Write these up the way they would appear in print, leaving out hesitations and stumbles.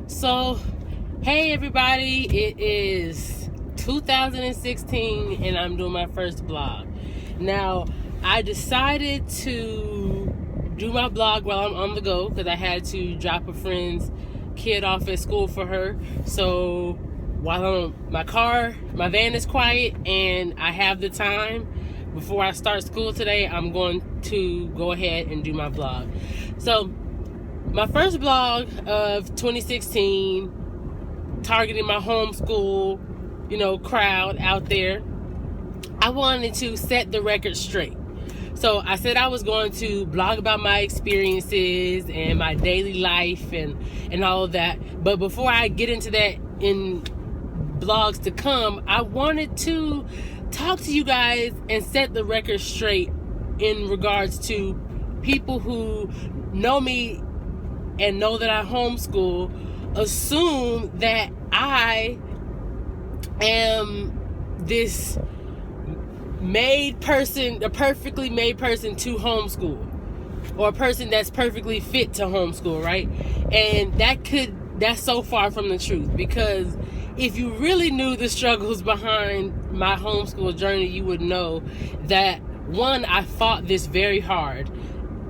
So, hey everybody, it is 2016 and I'm doing my first blog. Now, I decided to do my blog while I'm on the go because I had to drop a friend's kid off at school for her. So, while my van is quiet and I have the time before I start school today, I'm going to go ahead and do my blog. So, my first blog of 2016, targeting my homeschool, crowd out there. I wanted to set the record straight. So I said I was going to blog about my experiences and my daily life and all of that. But before I get into that in blogs to come, I wanted to talk to you guys and set the record straight in regards to people who know me and know that I homeschool, assume that I am this made person, a perfectly made person to homeschool, or a person that's perfectly fit to homeschool, right? And that's so far from the truth, because if you really knew the struggles behind my homeschool journey, you would know that, one, I fought this very hard.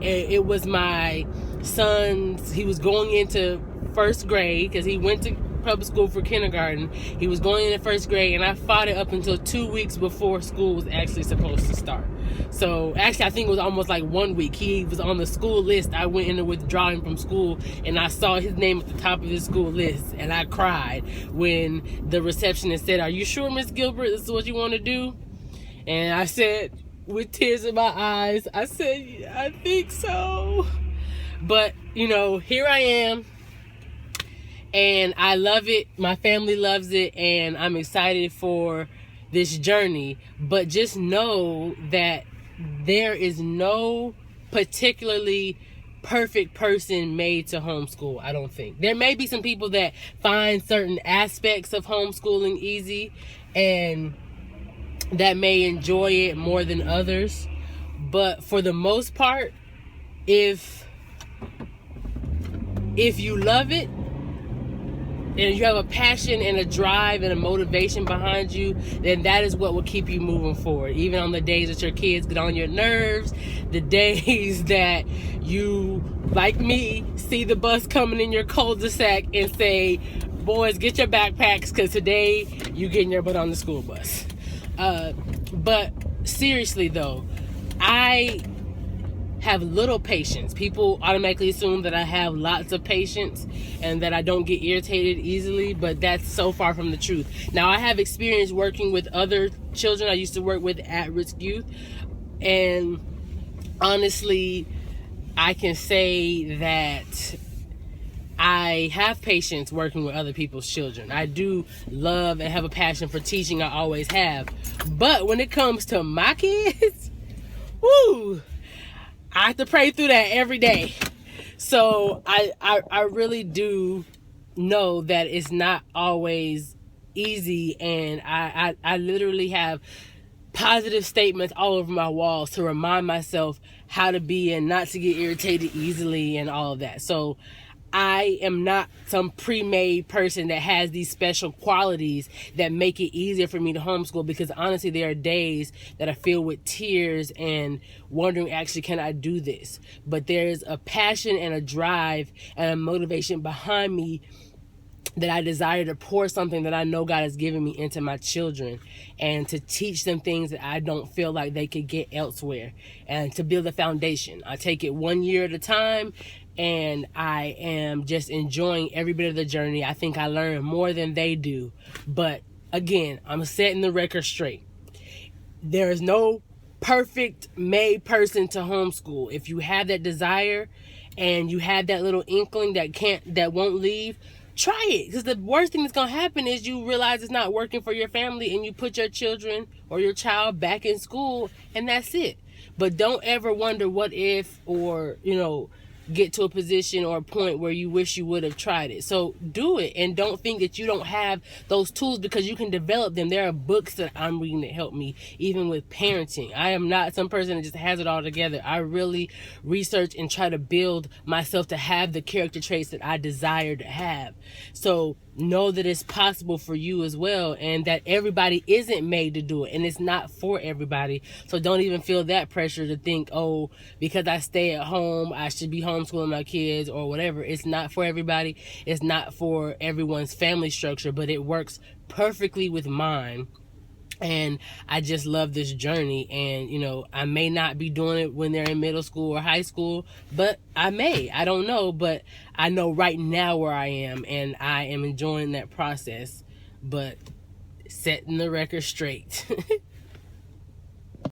It was my son's, he was going into first grade because he went to public school for kindergarten. He was going into first grade, and I fought it up until 2 weeks before school was actually supposed to start. So actually, I think it was almost like 1 week. He was on the school list. I went in to withdraw him from school, and I saw his name at the top of his school list, and I cried when the receptionist said, "Are you sure, Miss Gilbert, this is what you want to do?" And I said, with tears in my eyes, I said, "I think so." But, here I am, and I love it. My family loves it, and I'm excited for this journey. But just know that there is no particularly perfect person made to homeschool, I don't think. There may be some people that find certain aspects of homeschooling easy, and that may enjoy it more than others. But for the most part, if you love it and you have a passion and a drive and a motivation behind you, then that is what will keep you moving forward. Even on the days that your kids get on your nerves, the days that you, like me, see the bus coming in your cul-de-sac and say, "Boys, get your backpacks because today you getting your butt on the school bus." But seriously though, I have little patience. People automatically assume that I have lots of patience and that I don't get irritated easily, but that's so far from the truth. Now, I have experience working with other children. I used to work with at-risk youth, and honestly, I can say that I have patience working with other people's children. I do love and have a passion for teaching. I always have. But when it comes to my kids, whoo, I have to pray through that every day. So I really do know that it's not always easy, and I literally have positive statements all over my walls to remind myself how to be and not to get irritated easily and all of that. So I am not some pre-made person that has these special qualities that make it easier for me to homeschool, because honestly, there are days that I feel with tears and wondering, actually, can I do this? But there's a passion and a drive and a motivation behind me that I desire to pour something that I know God has given me into my children, and to teach them things that I don't feel like they could get elsewhere, and to build a foundation. I take it 1 year at a time, and I am just enjoying every bit of the journey. I think I learn more than they do. But again, I'm setting the record straight. There is no perfect made person to homeschool. If you have that desire and you have that little inkling that won't leave, try it. Because the worst thing that's going to happen is you realize it's not working for your family, and you put your children or your child back in school, and that's it. But don't ever wonder what if, or, get to a position or a point where you wish you would have tried it. So do it, and don't think that you don't have those tools, because you can develop them. There are books that I'm reading that help me, even with parenting. I am not some person that just has it all together. I really research and try to build myself to have the character traits that I desire to have. So know that it's possible for you as well, and that everybody isn't made to do it, and it's not for everybody. So don't even feel that pressure to think, oh, because I stay at home, I should be homeschooling my kids or whatever. It's not for everybody. It's not for everyone's family structure, but it works perfectly with mine. And I just love this journey. And, you know, I may not be doing it when they're in middle school or high school, but I don't know, but I know right now where I am, and I am enjoying that process, but setting the record straight.